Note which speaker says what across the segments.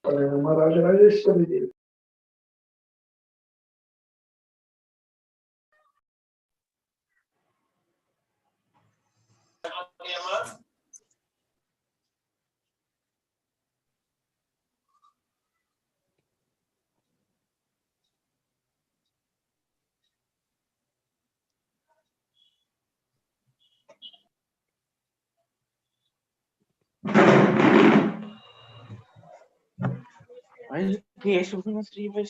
Speaker 1: Ma raġunali l-istudji.
Speaker 2: Che su una scrive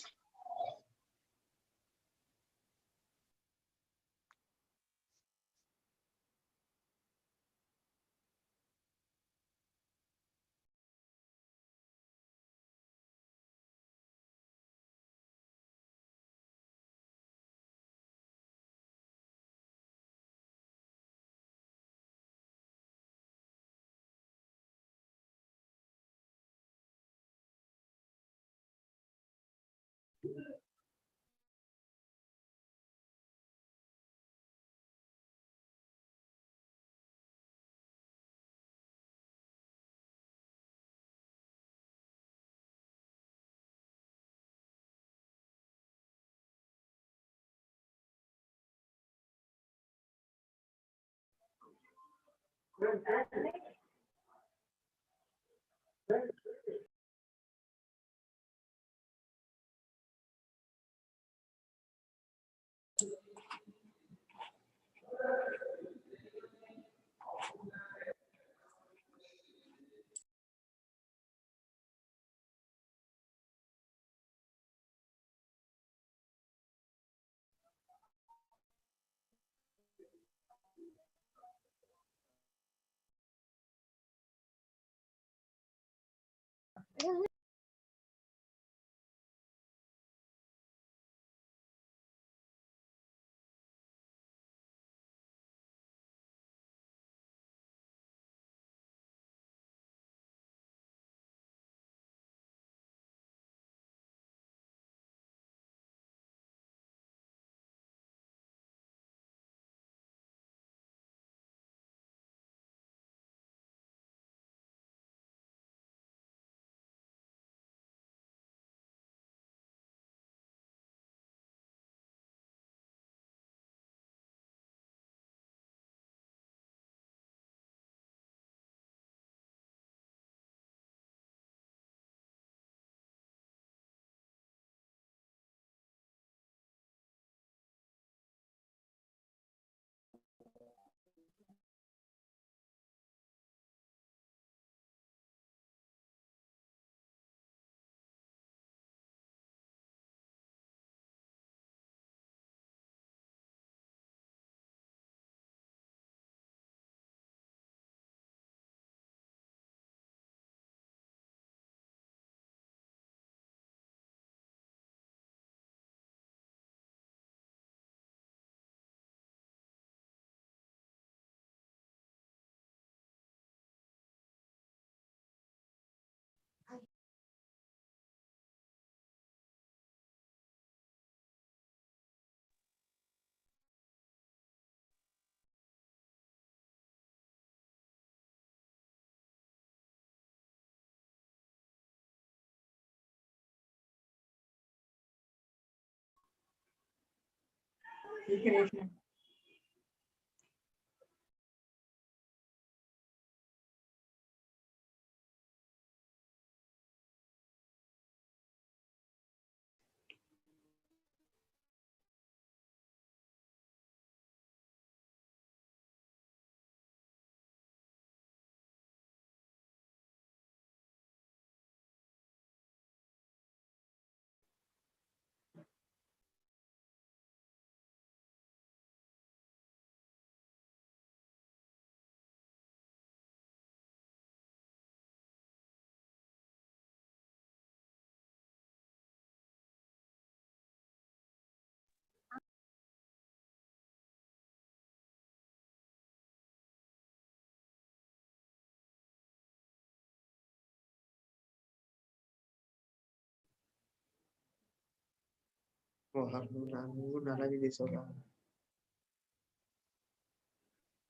Speaker 3: Una lagi di sola.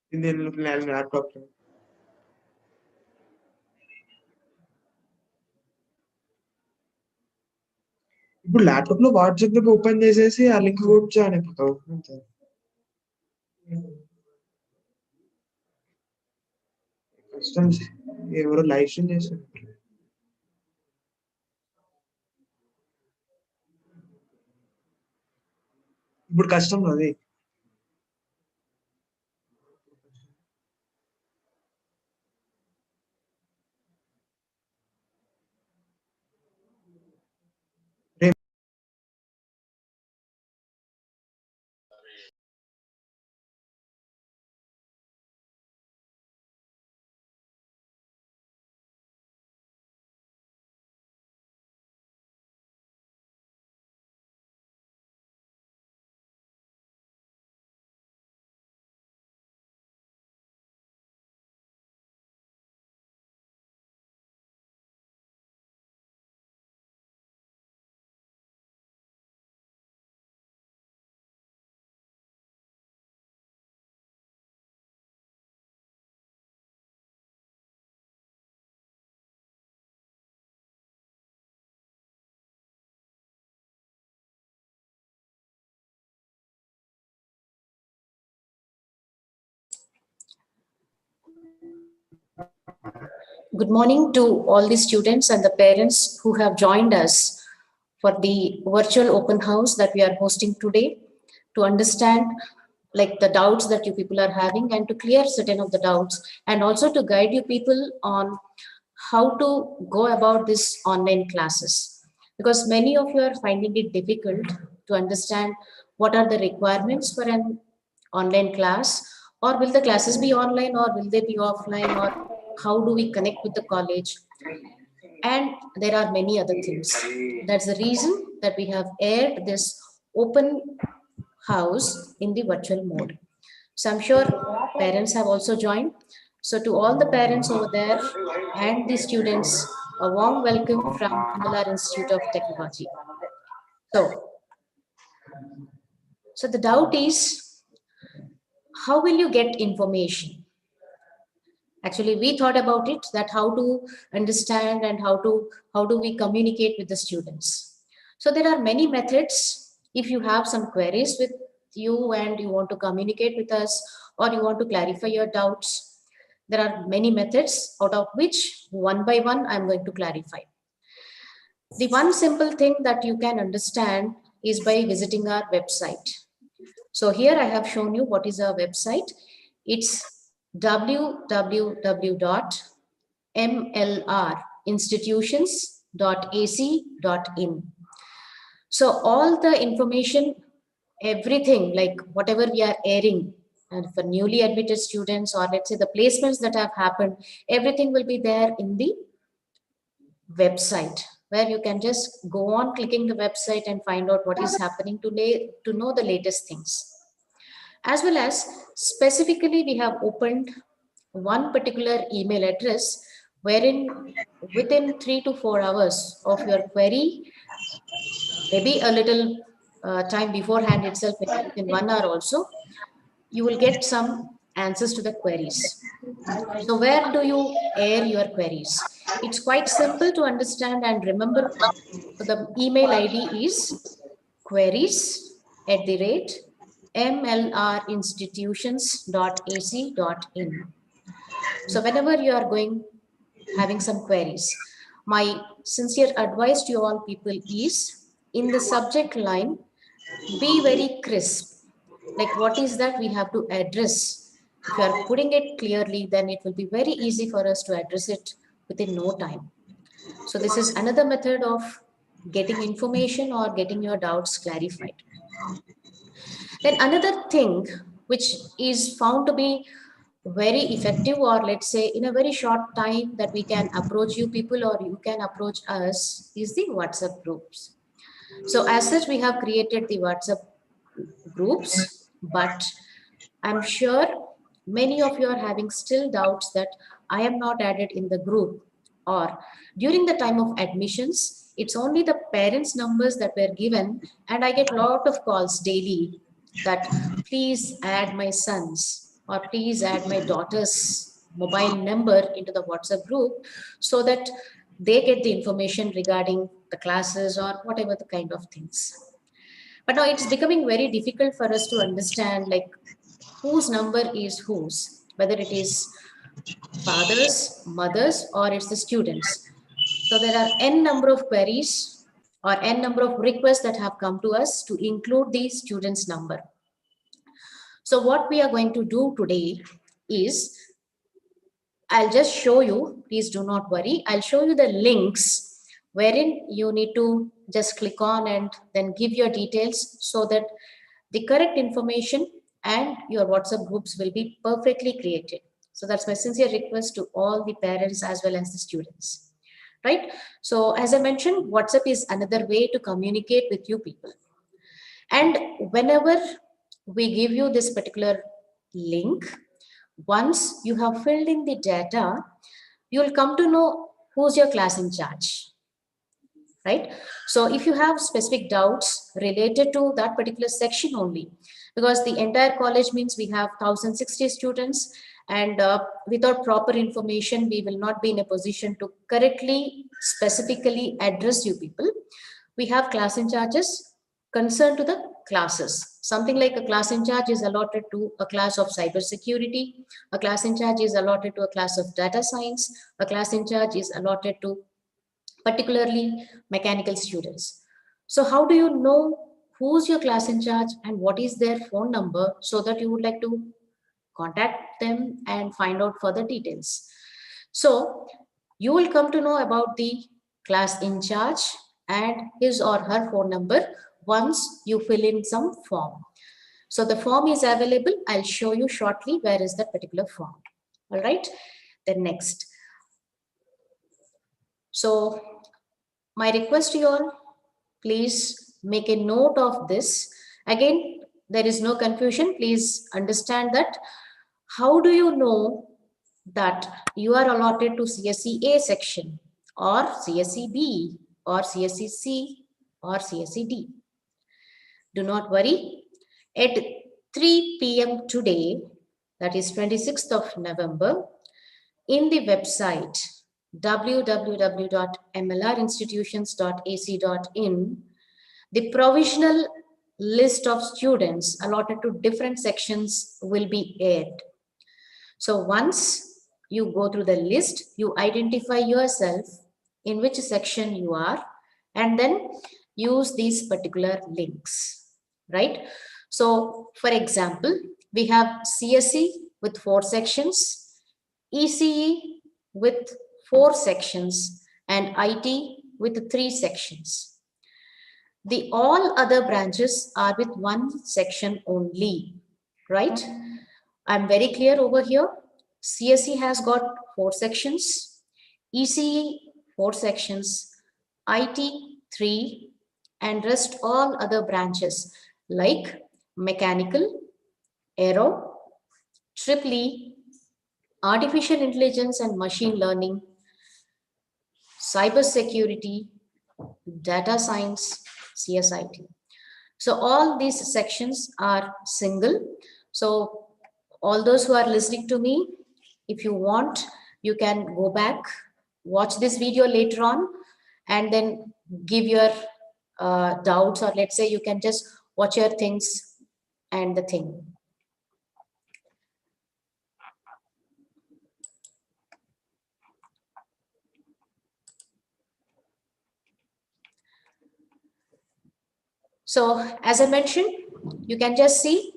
Speaker 3: Hindi nil laptop. ఇప్పుడు laptop లో WhatsApp group open చేసేసి ఆ link కూడా join అయిపోతావు అంతే. కష్టం ఎవరో లైవ్ స్ట్రీమ్ చేస్తారు. ఇప్పుడు కష్టం అది.
Speaker 4: Good morning to all the students and the parents who have joined us for the virtual open house that we are hosting today to understand like the doubts that you people are having and to clear certain of the doubts and also to guide you people on how to go about this online classes, because many of you are finding it difficult to understand what are the requirements for an online class, or will the classes be online or will they be offline, or how do we connect with the college, and there are many other things. That's the reason that we have aired this open house in the virtual mode. So I'm sure parents have also joined. So to all the parents over there and the students, a warm welcome from Kandhalar Institute of Technology. So the doubt is, how will you get information? Actually, we thought about it, that how to understand and how do we communicate with the students. So there are many methods. If you have some queries with you and you want to communicate with us, or you want to clarify your doubts, there are many methods, out of which one by one I'm going to clarify. The one simple thing that you can understand is by visiting our website. So here I have shown you what is our website. It's www.mlrinstitutions.ac.in. So all the information, everything, like whatever we are airing, and for newly admitted students, or let's say the placements that have happened, everything will be there in the website, where you can just go on clicking the website and find out what is happening to know the latest things. As well as specifically we have opened one particular email address wherein within 3 to 4 hours of your query, maybe a little time beforehand itself, within 1 hour also, you will get some answers to the queries. So where do you air your queries? It's quite simple to understand and remember. The email ID is queries@mlrinstitutions.ac.in. So whenever you are having some queries, my sincere advice to you all people is, in the subject line, be very crisp. Like what is that we have to address? If you are putting it clearly, then it will be very easy for us to address it within no time. So this is another method of getting information or getting your doubts clarified. Then another thing which is found to be very effective, or let's say in a very short time that we can approach you people or you can approach us, is the WhatsApp groups. So as such, we have created the WhatsApp groups, but I'm sure many of you are having still doubts that I am not added in the group, or during the time of admissions, it's only the parents' numbers that were given, and I get a lot of calls daily that please add my son's or please add my daughter's mobile number into the WhatsApp group so that they get the information regarding the classes or whatever the kind of things. But now it's becoming very difficult for us to understand like whose number is whose, whether it is fathers, mothers, or it's the students. So there are n number of queries or n number of requests that have come to us to include the students' number. So what we are going to do today is, I'll just show you, please do not worry. I'll show you the links wherein you need to just click on and then give your details so that the correct information and your WhatsApp groups will be perfectly created. So that's my sincere request to all the parents as well as the students, right? So as I mentioned, WhatsApp is another way to communicate with you people. And whenever we give you this particular link, once you have filled in the data, you'll come to know who's your class in charge, right? So if you have specific doubts related to that particular section only, because the entire college means we have 1060 students, and without proper information, we will not be in a position to correctly, specifically address you people. We have class in charges concerned to the classes. Something like a class in charge is allotted to a class of cybersecurity, a class in charge is allotted to a class of data science, a class in charge is allotted to particularly mechanical students. So how do you know who's your class in charge and what is their phone number so that you would like to contact them and find out further details? So you will come to know about the class in charge and his or her phone number once you fill in some form. So the form is available. I'll show you shortly where is that particular form. All right, then next. So my request to you all, please make a note of this. Again, there is no confusion. Please understand that. How do you know that you are allotted to CSE A section or CSE B or CSE C or CSE D? Do not worry. At 3 p.m. today, that is 26th of November, in the website www.mlrinstitutions.ac.in, the provisional list of students allotted to different sections will be aired. So once you go through the list, you identify yourself in which section you are and then use these particular links, right? So for example, we have CSE with 4 sections, ECE with 4 sections, and IT with 3 sections. The all other branches are with 1 section only, right? I'm very clear over here. CSE has got 4 sections, ECE 4 sections, IT 3, and rest all other branches like mechanical, aero, EEE, artificial intelligence and machine learning, cybersecurity, data science, CSIT. So all these sections are single. So all those who are listening to me, if you want, you can go back, watch this video later on, and then give your doubts, or let's say you can just watch your things and the thing. So as I mentioned, you can just see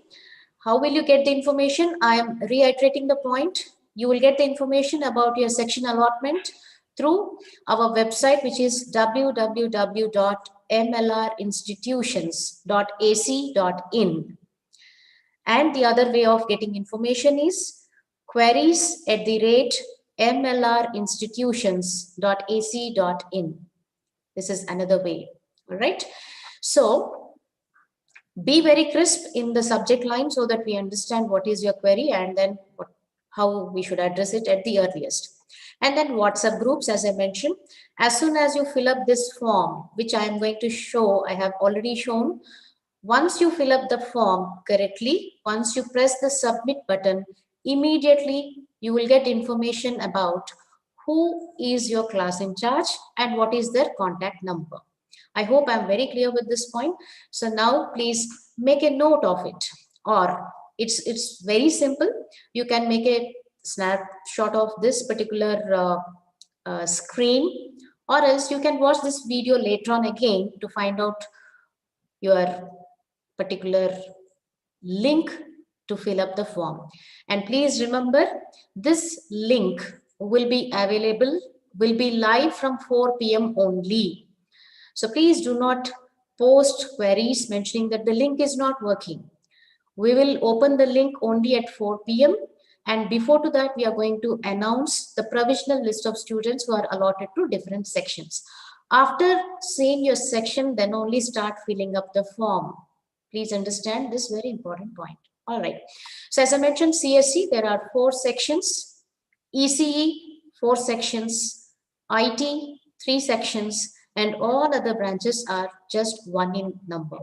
Speaker 4: how will you get the information. I am reiterating the point. You will get the information about your section allotment through our website, which is www.mlrinstitutions.ac.in. And the other way of getting information is queries@mlrinstitutions.ac.in. This is another way. All right. So be very crisp in the subject line so that we understand what is your query and then how we should address it at the earliest. And then WhatsApp groups, as I mentioned, as soon as you fill up this form, which I am going to show, I have already shown. Once you fill up the form correctly, once you press the submit button, immediately you will get information about who is your class in charge and what is their contact number. I hope I'm very clear with this point. So now please make a note of it, or it's very simple. You can make a snapshot of this particular screen, or else you can watch this video later on again to find out your particular link to fill up the form. And please remember, this link will be available, will be live from 4 p.m. only. So please do not post queries mentioning that the link is not working. We will open the link only at 4 p.m. and before to that, we are going to announce the provisional list of students who are allotted to different sections. After seeing your section, then only start filling up the form. Please understand this very important point. All right. So as I mentioned, CSE, there are 4 sections, ECE, 4 sections, IT, 3 sections, and all other branches are just 1 in number.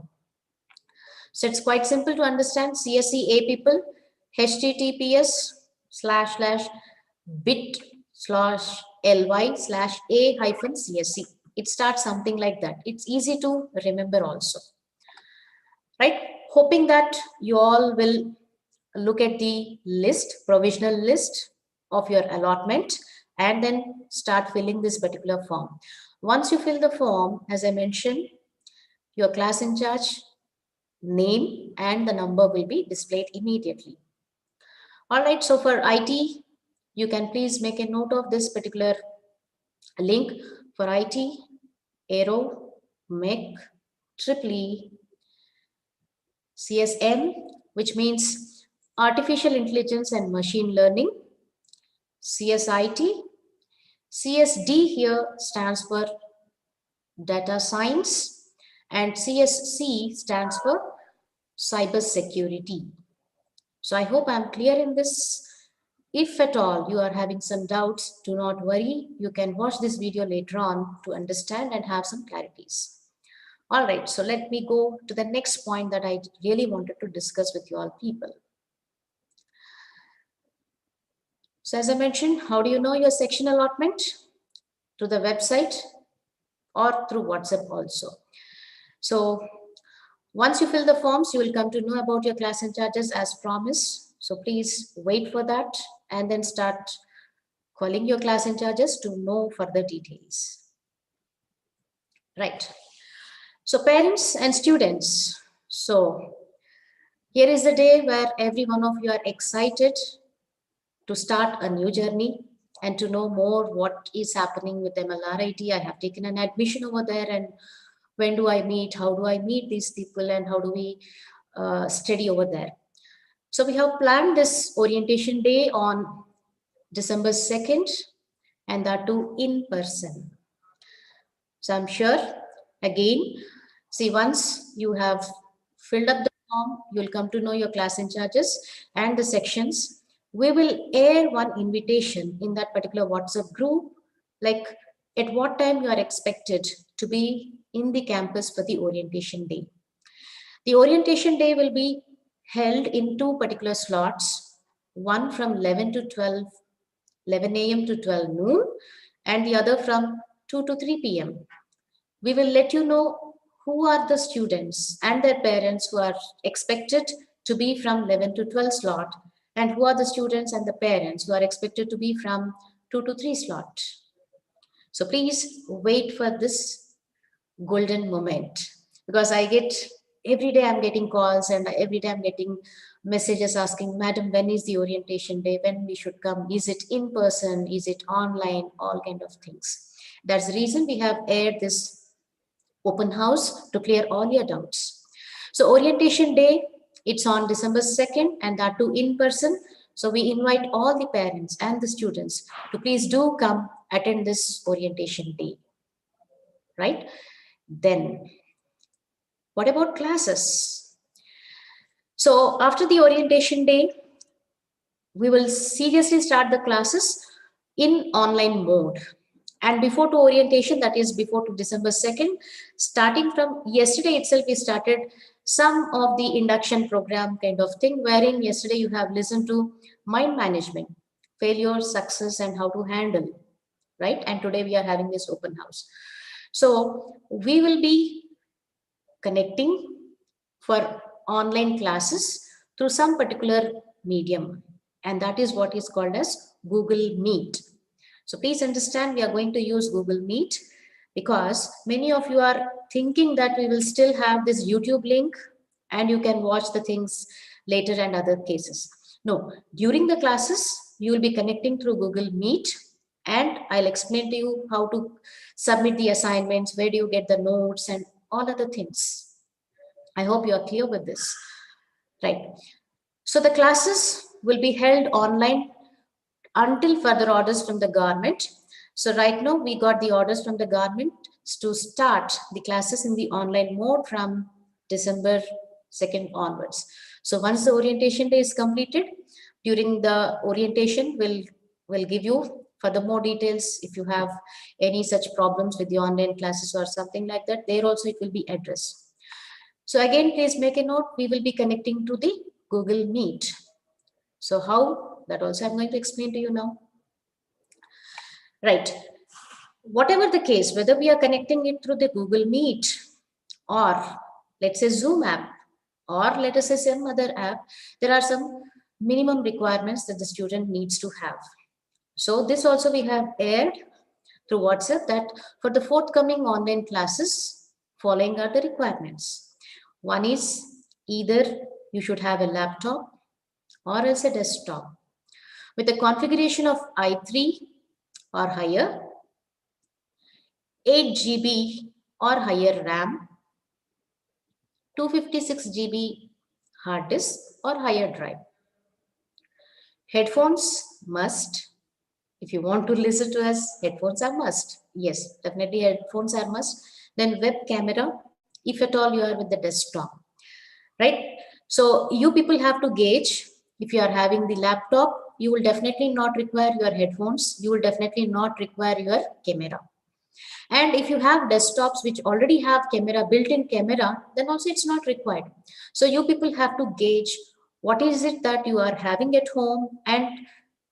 Speaker 4: So it's quite simple to understand. CSE A people, https://bit/ly/a-CSE. It starts something like that. It's easy to remember also. Right? Hoping that you all will look at the list, provisional list of your allotment, and then start filling this particular form. Once you fill the form, as I mentioned, your class in charge, name and the number will be displayed immediately. All right, so for IT, you can please make a note of this particular link. For IT, Aero, MEC, EEE, CSM, which means Artificial Intelligence and Machine Learning, CSIT, CSD here stands for Data Science, and CSC stands for Cyber Security. So I hope I'm clear in this. If at all you are having some doubts, do not worry. You can watch this video later on to understand and have some clarities. All right, so let me go to the next point that I really wanted to discuss with you all people. So as I mentioned, how do you know your section allotment? To the website or through WhatsApp also. So once you fill the forms, you will come to know about your class in charges as promised. So please wait for that and then start calling your class in charges to know further details. Right. So parents and students. So here is the day where every one of you are excited to start a new journey and to know more what is happening with MLRIT. I have taken an admission over there, and when do I meet? How do I meet these people, and how do we study over there? So we have planned this orientation day on December 2nd, and that too in person. So I'm sure, again, see, once you have filled up the form, you'll come to know your class in charges and the sections. We will air one invitation in that particular WhatsApp group, like at what time you are expected to be in the campus for the orientation day. The orientation day will be held in 2 particular slots, one from 11 a.m. to 12 noon, and the other from 2 to 3 p.m. We will let you know who are the students and their parents who are expected to be from 11 to 12 slot, and who are the students and the parents who are expected to be from 2 to 3 slot. So please wait for this golden moment, because every day I'm getting calls, and every day I'm getting messages asking, Madam, when is the orientation day? When we should come? Is it in person? Is it online? All kind of things. That's the reason we have aired this open house to clear all your doubts. So orientation day, it's on December 2nd, and that too in person. So we invite all the parents and the students to please do come attend this orientation day, right? Then what about classes? So after the orientation day, we will seriously start the classes in online mode. And before to orientation, that is before to December 2nd, starting from yesterday itself, we started some of the induction program kind of thing, wherein yesterday you have listened to mind management, failure, success, and how to handle. right? And today we are having this open house. So we will be connecting for online classes through some particular medium, and that is what is called as Google Meet. So please understand, we are going to use Google Meet because many of you are thinking that we will still have this YouTube link and you can watch the things later and other cases. No, during the classes, you will be connecting through Google Meet, and I'll explain to you how to submit the assignments, where do you get the notes and all other things. I hope you are clear with this, right? So the classes will be held online until further orders from the government. So right now we got the orders from the government to start the classes in the online mode from December 2nd onwards. So once the orientation day is completed, during the orientation we'll give you further more details. If you have any such problems with the online classes or something like that, there also it will be addressed. So again, please make a note, we will be connecting to the Google Meet. So how? That also I'm going to explain to you now. Right. Whatever the case, whether we are connecting it through the Google Meet or let's say Zoom app or let us say some other app, there are some minimum requirements that the student needs to have. So this also we have aired through WhatsApp that for the forthcoming online classes, following are the requirements. One is either you should have a laptop or else a desktop with a configuration of i3 or higher, 8 GB or higher RAM, 256 GB hard disk or higher drive. Headphones must. If you want to listen to us, headphones are must. Yes, definitely headphones are must. Then web camera, if at all you are with the desktop, right? So you people have to gauge. If you are having the laptop, you will definitely not require your headphones. You will definitely not require your camera. And if you have desktops which already have camera, built-in camera, then also it's not required. So you people have to gauge what is it that you are having at home and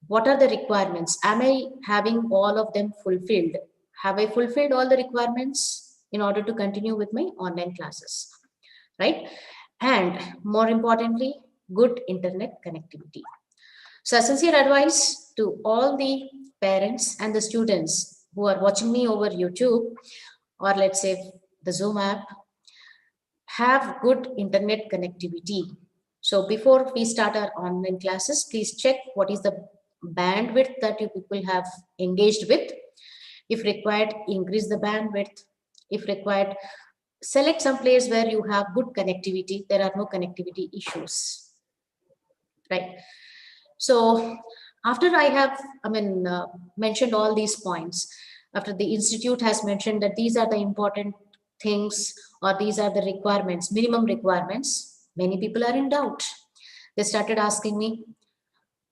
Speaker 4: what are the requirements. Am I having all of them fulfilled? Have I fulfilled all the requirements in order to continue with my online classes, right? And more importantly, good internet connectivity. So a sincere advice to all the parents and the students who are watching me over YouTube or let's say the Zoom app, have good internet connectivity. So before we start our online classes, please check what is the bandwidth that you people have engaged with. If required, increase the bandwidth. If required, select some place where you have good connectivity. There are no connectivity issues, right? So after I have, mentioned all these points, after the institute has mentioned that these are the important things or these are the requirements, minimum requirements, many people are in doubt. They started asking me,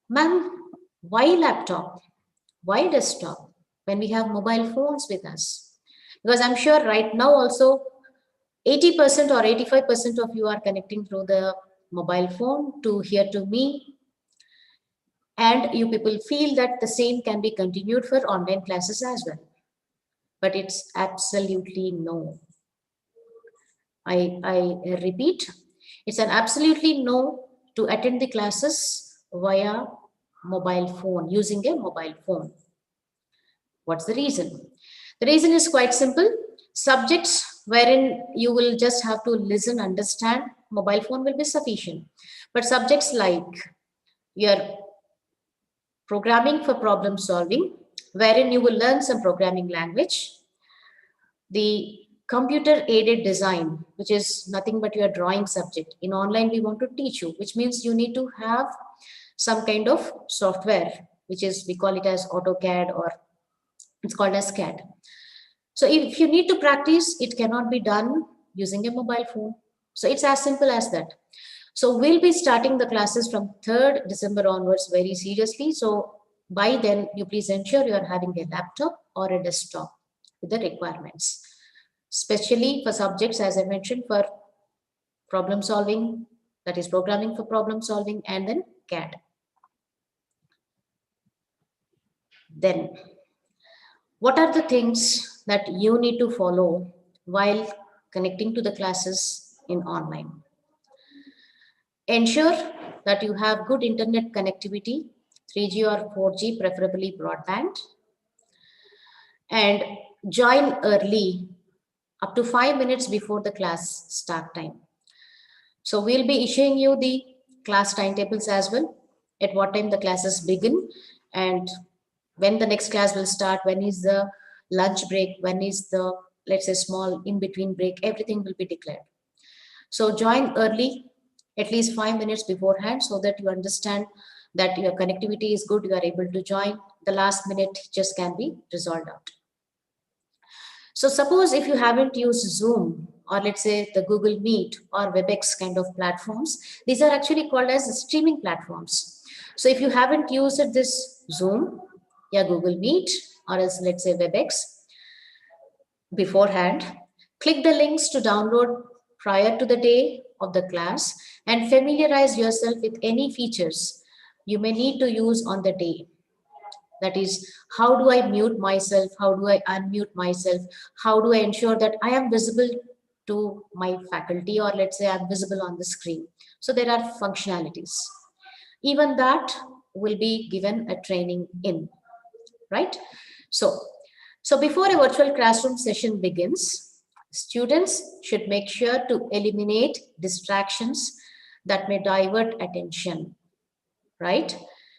Speaker 4: ma'am, why laptop? Why desktop when we have mobile phones with us? Because I'm sure right now also 80% or 85% of you are connecting through the mobile phone to hear to me, and you people feel that the same can be continued for online classes as well. But it's absolutely no. I repeat, it's an absolutely no to attend the classes via mobile phone, using a mobile phone. What's the reason? The reason is quite simple. Subjects wherein you will just have to listen, understand, mobile phone will be sufficient. But subjects like your programming for problem solving, wherein you will learn some programming language, the computer aided design, which is nothing but your drawing subject. In online, we want to teach you, which means you need to have some kind of software, which is, we call it as AutoCAD or it's called as CAD. So if you need to practice, it cannot be done using a mobile phone. So it's as simple as that. So we'll be starting the classes from 3rd December onwards very seriously. So by then, you please ensure you are having a laptop or a desktop with the requirements, especially for subjects, as I mentioned, for problem solving, that is programming for problem solving, and then CAD. Then What are the things that you need to follow while connecting to the classes in online? Ensure that you have good internet connectivity, 3G or 4G, preferably broadband, and join early, up to 5 minutes before the class start time. So we'll be issuing you the class timetables as well, at what time the classes begin and when the next class will start, when is the lunch break, when is the, let's say, small in-between break, everything will be declared. So join early, at least 5 minutes beforehand, so that you understand that your connectivity is good, you are able to join. The last minute just can be resolved out. So suppose if you haven't used Zoom, or let's say the Google Meet or WebEx kind of platforms, these are actually called as streaming platforms. So if you haven't used this Zoom, yeah, Google Meet, or else let's say WebEx beforehand, click the links to download prior to the day of the class and familiarize yourself with any features you may need to use on the day. That is, how do I mute myself? How do I unmute myself? How do I ensure that I am visible to my faculty, or let's say I'm visible on the screen? So there are functionalities. Even that will be given a training in, right? So before a virtual classroom session begins, students should make sure to eliminate distractions that may divert attention, right?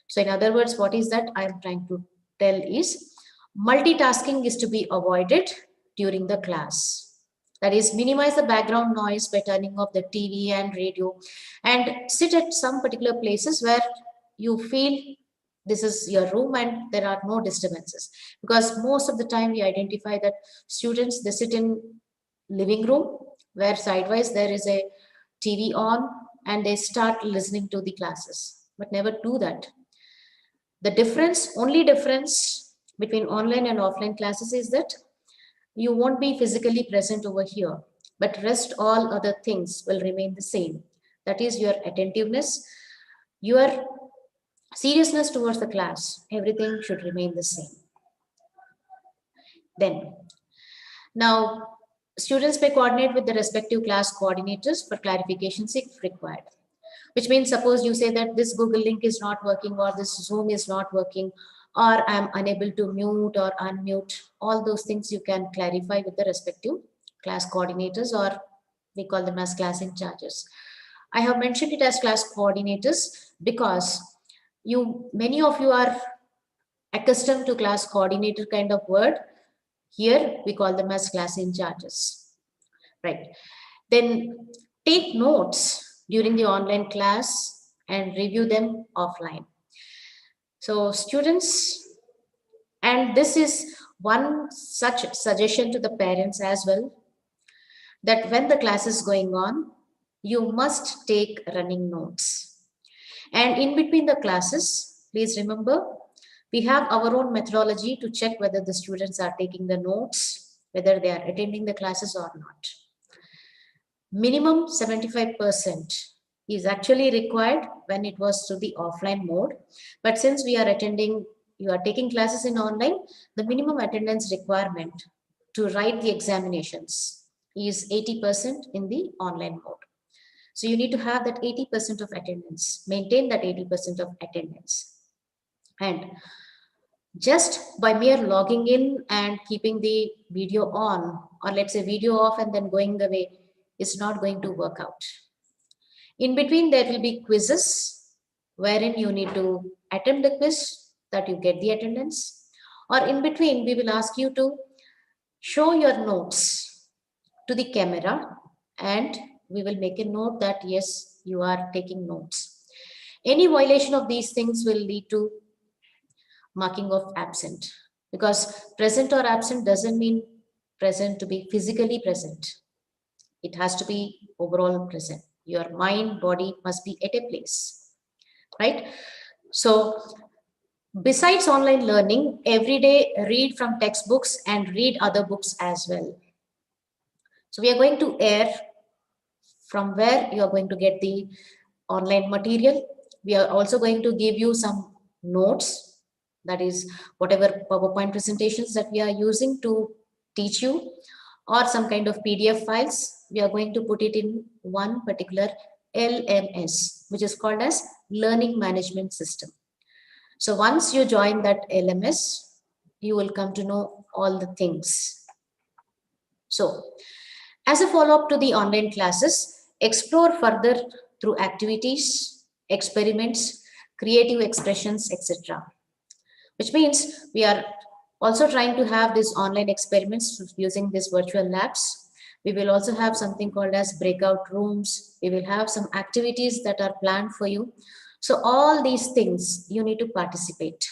Speaker 4: So in other words, what is that I'm trying to tell is multitasking is to be avoided during the class. That is, minimize the background noise by turning off the TV and radio and sit at some particular places where you feel this is your room and there are no disturbances. Because most of the time we identify that students, they sit in living room where sidewise there is a TV on and they start listening to the classes, but never do that. The only difference between online and offline classes is that you won't be physically present over here, but rest all other things will remain the same. That is your attentiveness, your seriousness towards the class, everything should remain the same. Then, now students may coordinate with the respective class coordinators for clarifications if required. Which means suppose you say that this Google link is not working or this Zoom is not working or I'm unable to mute or unmute, all those things you can clarify with the respective class coordinators, or we call them as class in-charges. I have mentioned it as class coordinators because many of you are accustomed to class coordinator kind of word. Here we call them as class in-charges, right? Then take notes during the online class and review them offline. So students, and this is one such suggestion to the parents as well, that when the class is going on, you must take running notes. And in between the classes, please remember, we have our own methodology to check whether the students are taking the notes, whether they are attending the classes or not. Minimum 75% is actually required when it was through the offline mode. But since you are taking classes in online, the minimum attendance requirement to write the examinations is 80% in the online mode. So you need to have that 80% of attendance, maintain that 80% of attendance. And just by mere logging in and keeping the video on, or let's say video off and then going away, is not going to work out. In between, there will be quizzes wherein you need to attempt the quiz that you get the attendance, or in between, we will ask you to show your notes to the camera and we will make a note that yes, you are taking notes. Any violation of these things will lead to marking of absent, because present or absent doesn't mean present to be physically present. It has to be overall present. Your mind, body must be at a place, right? So besides online learning, every day read from textbooks and read other books as well. So we are going to air from where you are going to get the online material. We are also going to give you some notes that is whatever PowerPoint presentations that we are using to teach you, or some kind of PDF files, we are going to put it in one particular LMS, which is called as Learning Management System. So once you join that LMS, you will come to know all the things. So as a follow-up to the online classes, explore further through activities, experiments, creative expressions, etc. Which means we are also trying to have these online experiments using these virtual labs. We will also have something called as breakout rooms. We will have some activities that are planned for you. So all these things you need to participate.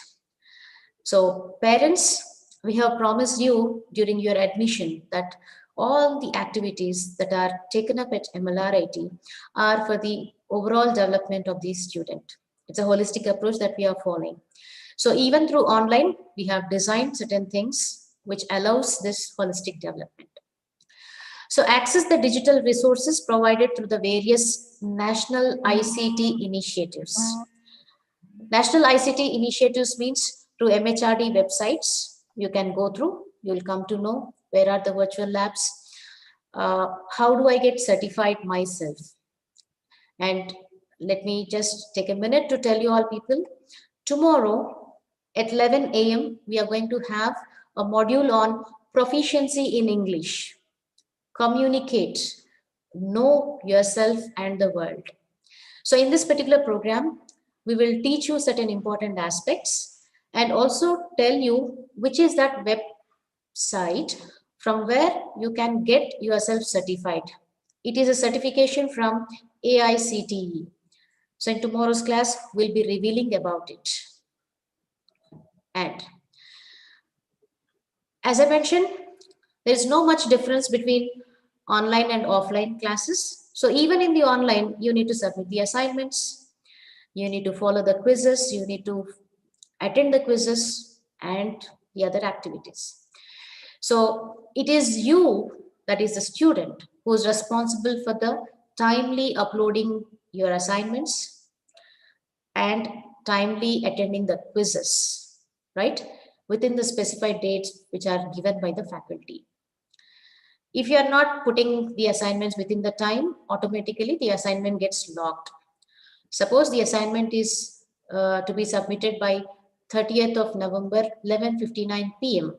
Speaker 4: So parents, we have promised you during your admission that all the activities that are taken up at MLRIT are for the overall development of the student. It's a holistic approach that we are following. So even through online, we have designed certain things which allows this holistic development. So access the digital resources provided through the various national ICT initiatives. National ICT initiatives means through MHRD websites, you can go through, you will come to know where are the virtual labs, how do I get certified myself. And let me just take a minute to tell you all people, tomorrow at 11 a.m. we are going to have a module on proficiency in English. Communicate, know yourself and the world. So in this particular program, we will teach you certain important aspects and also tell you which is that website from where you can get yourself certified. It is a certification from AICTE. So in tomorrow's class, we'll be revealing about it. And as I mentioned, there is no much difference between online and offline classes. So even in the online, you need to submit the assignments, you need to follow the quizzes, you need to attend the quizzes and the other activities. So it is you, that is the student, who is responsible for the timely uploading your assignments and timely attending the quizzes, right? Within the specified dates which are given by the faculty. If you are not putting the assignments within the time, automatically the assignment gets locked. Suppose the assignment is to be submitted by 30th of November, 11:59 p.m.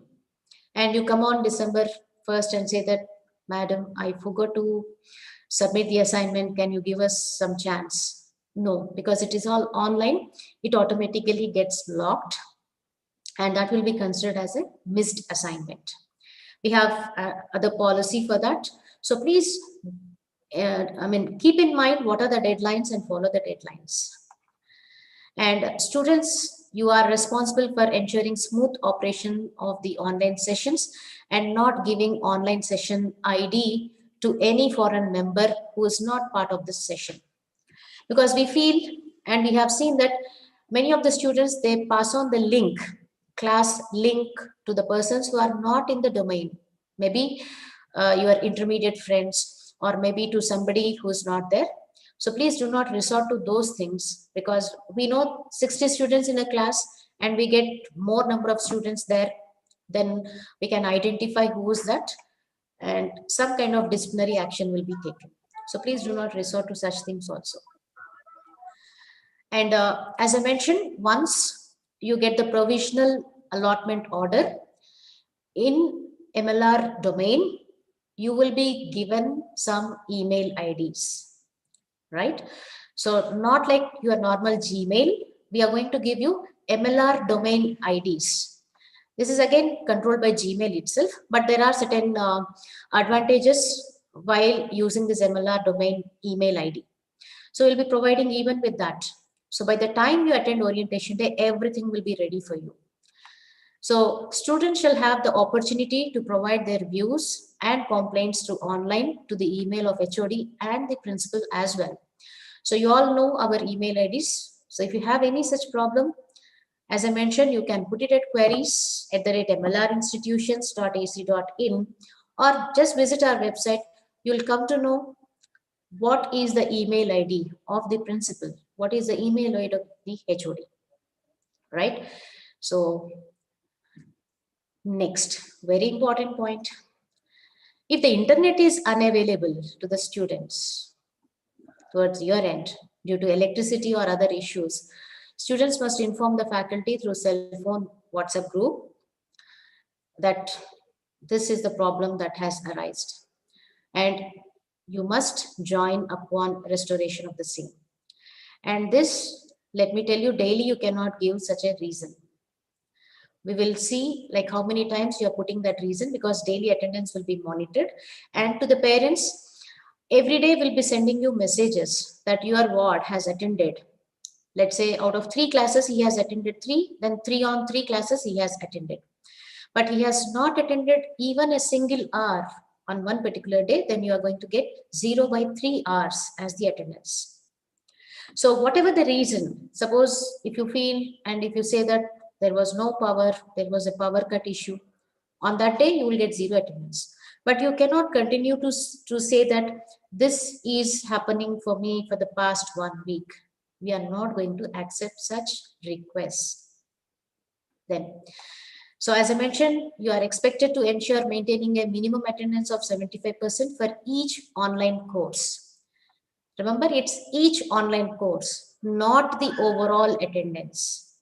Speaker 4: and you come on December 1st and say that, Madam, I forgot to submit the assignment. Can you give us some chance? No, because it is all online. It automatically gets locked and that will be considered as a missed assignment. We have other policy for that. So please, keep in mind what are the deadlines and follow the deadlines. And students, you are responsible for ensuring smooth operation of the online sessions and not giving online session ID to any foreign member who is not part of this session. Because we feel, and we have seen that many of the students, they pass on the link, class link to the persons who are not in the domain. Maybe your intermediate friends or maybe to somebody who is not there. So please do not resort to those things because we know 60 students in a class and we get more number of students there, then we can identify who is that and some kind of disciplinary action will be taken. So please do not resort to such things also. And as I mentioned, once you get the provisional allotment order in MLR domain, you will be given some email IDs, right? So not like your normal Gmail, we are going to give you MLR domain IDs. This is again controlled by Gmail itself, but there are certain advantages while using this MLR domain email ID. So we'll be providing even with that. So by the time you attend orientation day, everything will be ready for you. So students shall have the opportunity to provide their views and complaints through online to the email of HOD and the principal as well. So you all know our email IDs. So if you have any such problem, as I mentioned, you can put it at queries@mlrinstitutions.ac.in or just visit our website. You'll come to know what is the email ID of the principal, what is the email ID of the HOD, right? So next, very important point. If the internet is unavailable to the students towards your end due to electricity or other issues, students must inform the faculty through cell phone WhatsApp group that this is the problem that has arisen, and you must join upon restoration of the same. And this, let me tell you, daily you cannot give such a reason. We will see like how many times you are putting that reason, because daily attendance will be monitored. And to the parents, every day will be sending you messages that your ward has attended. Let's say out of 3 classes, he has attended 3, then 3 on 3 classes he has attended. But he has not attended even a single hour on one particular day, then you are going to get 0 by 3 hours as the attendance. So whatever the reason, suppose if you feel and if you say that there was no power, there was a power cut issue, on that day you will get 0 attendance. But you cannot continue to say that this is happening for me for the past 1 week. We are not going to accept such requests. Then, so as I mentioned, you are expected to ensure maintaining a minimum attendance of 75% for each online course. Remember, it's each online course, not the overall attendance.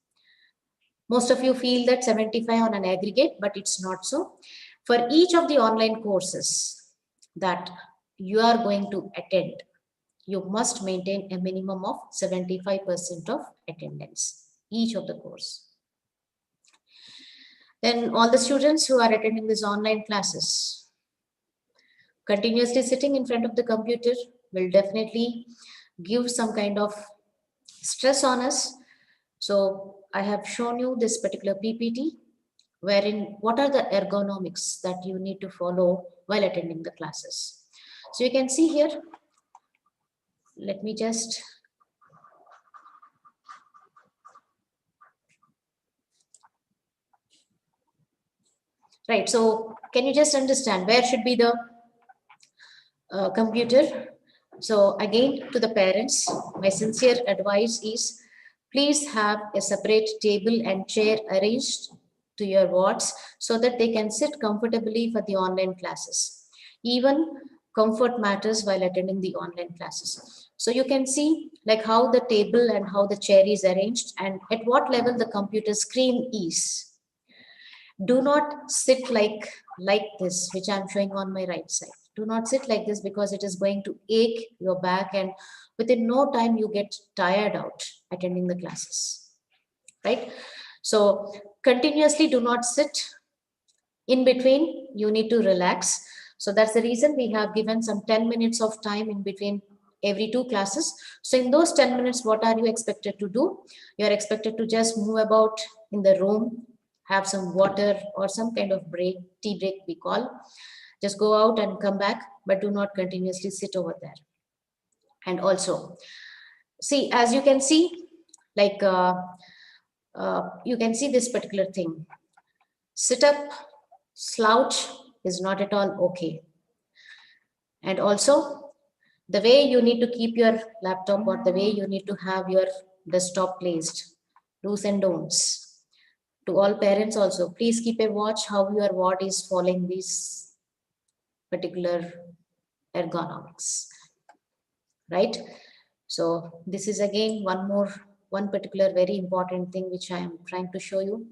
Speaker 4: Most of you feel that 75 on an aggregate, but it's not so. For each of the online courses that you are going to attend, you must maintain a minimum of 75% of attendance, each of the course. Then all the students who are attending these online classes, continuously sitting in front of the computer will definitely give some kind of stress on us. So I have shown you this particular PPT, wherein what are the ergonomics that you need to follow while attending the classes. So you can see here, let me just right. So can you just understand where should be the computer? So again, to the parents, my sincere advice is please have a separate table and chair arranged to your wards so that they can sit comfortably for the online classes. Even comfort matters while attending the online classes. So you can see like how the table and how the chair is arranged and at what level the computer screen is. Do not sit like this, which I'm showing on my right side. Do not sit like this because it is going to ache your back and within no time you get tired out attending the classes, right? So continuously do not sit. In between, you need to relax. So that's the reason we have given some 10 minutes of time in between every 2 classes. So in those 10 minutes, what are you expected to do? You are expected to just move about in the room, have some water or some kind of break, tea break we call. Just go out and come back, but do not continuously sit over there. And also, see, as you can see, like you can see this particular thing. Sit up, slouch is not at all okay. And also, the way you need to keep your laptop or the way you need to have your desktop placed, do's and don'ts. To all parents also, please keep a watch how your ward is following these particular ergonomics, right? So this is again one particular very important thing which I am trying to show you.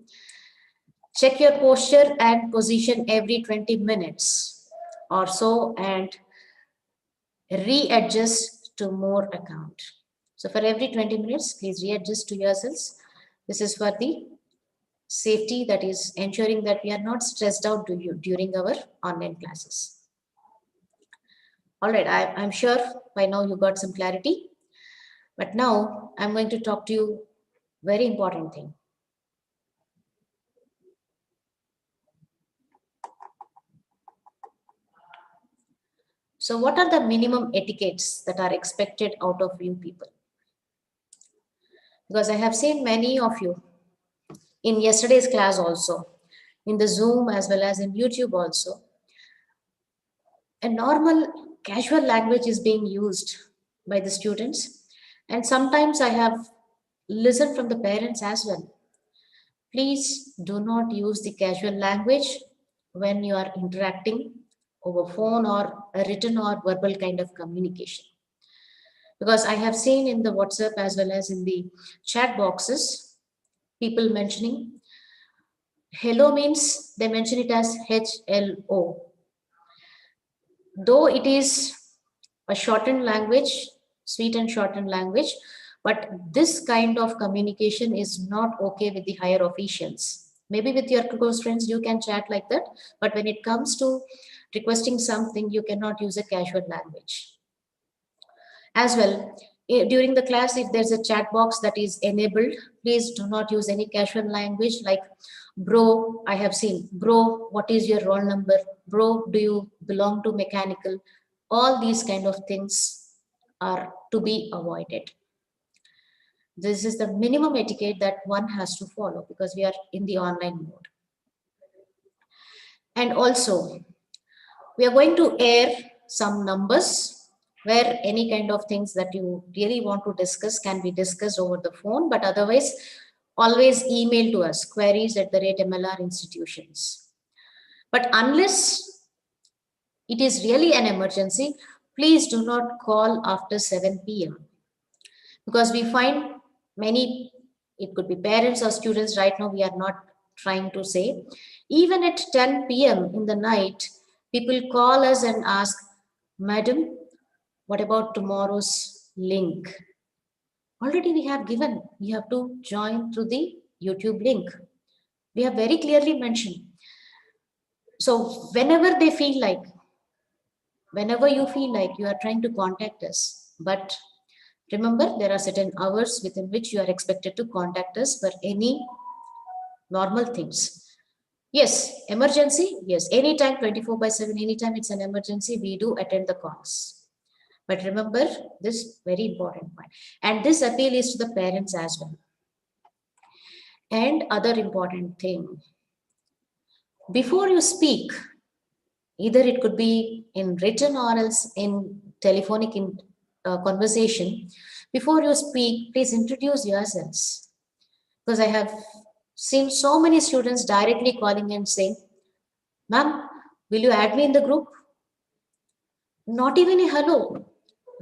Speaker 4: Check your posture and position every 20 minutes or so and readjust to more account. So for every 20 minutes, please readjust to yourselves. This is for the safety, that is ensuring that we are not stressed out during our online classes. All right, I'm sure by now you got some clarity, but now I'm going to talk to you very important thing. So what are the minimum etiquettes that are expected out of you people? Because I have seen many of you in yesterday's class also, in the Zoom as well as in YouTube also. A normal casual language is being used by the students. And sometimes I have listened from the parents as well. please do not use the casual language when you are interacting over phone or a written or verbal kind of communication. Because I have seen in the WhatsApp as well as in the chat boxes, people mentioning hello means they mention it as HLO. Though it is a shortened language, sweet and shortened language, but this kind of communication is not okay with the higher officials. Maybe with your close friends you can chat like that, but when it comes to requesting something, you cannot use a casual language. As well, during the class, if there's a chat box that is enabled, please do not use any casual language like bro. I have seen bro, what is your roll number? Bro, do you belong to mechanical? All these kind of things are to be avoided. This is the minimum etiquette that one has to follow because we are in the online mode. And also, we are going to air some numbers where any kind of things that you really want to discuss can be discussed over the phone, but otherwise always email to us, queries@MLR institutions. But unless it is really an emergency, please do not call after 7 p.m. because we find many, it could be parents or students, right now we are not trying to say, even at 10 p.m. in the night, people call us and ask, madam, what about tomorrow's link? Already we have given, you have to join through the YouTube link. We have very clearly mentioned. So whenever they feel like, whenever you feel like you are trying to contact us, but remember there are certain hours within which you are expected to contact us for any normal things. Yes, emergency, yes, anytime 24/7, anytime it's an emergency, we do attend the calls. But remember this very important point. And this appeal is to the parents as well. And other important thing, before you speak, either it could be in written or else in telephonic conversation, before you speak, please introduce yourselves. Because I have seen so many students directly calling and saying, ma'am, will you add me in the group? Not even a hello.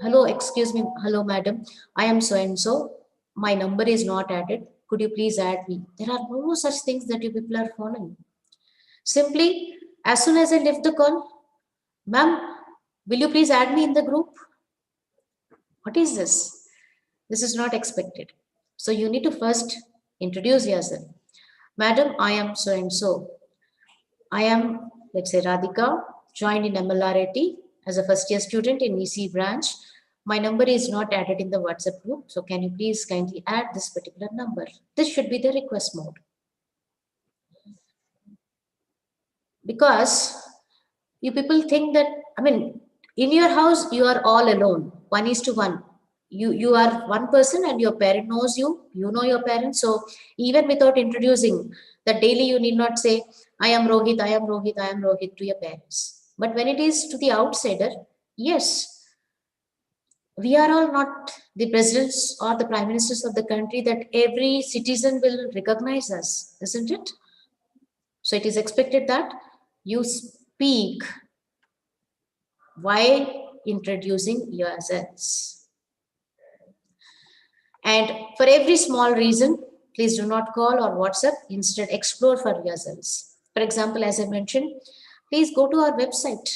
Speaker 4: Hello, excuse me, hello madam, I am so and so, my number is not added, could you please add me? There are no such things that you people are following. Simply, as soon as I lift the call, ma'am, will you please add me in the group? What is this? This is not expected. So you need to first introduce yourself. Madam, I am so and so. I am, let's say, Radhika, joined in MLRAT as a first year student in EC branch. My number is not added in the WhatsApp group. So can you please kindly add this particular number? This should be the request mode. Because you people think that, I mean, in your house, you are all alone, 1:1. You are one person and your parent knows you, you know your parents. So even without introducing that daily, you need not say, I am Rohit, I am Rohit, I am Rohit to your parents. But when it is to the outsider, yes, we are all not the presidents or the prime ministers of the country that every citizen will recognize us, isn't it? So it is expected that you speak while introducing yourselves. And for every small reason, please do not call or WhatsApp, instead explore for yourselves. For example, as I mentioned, please go to our website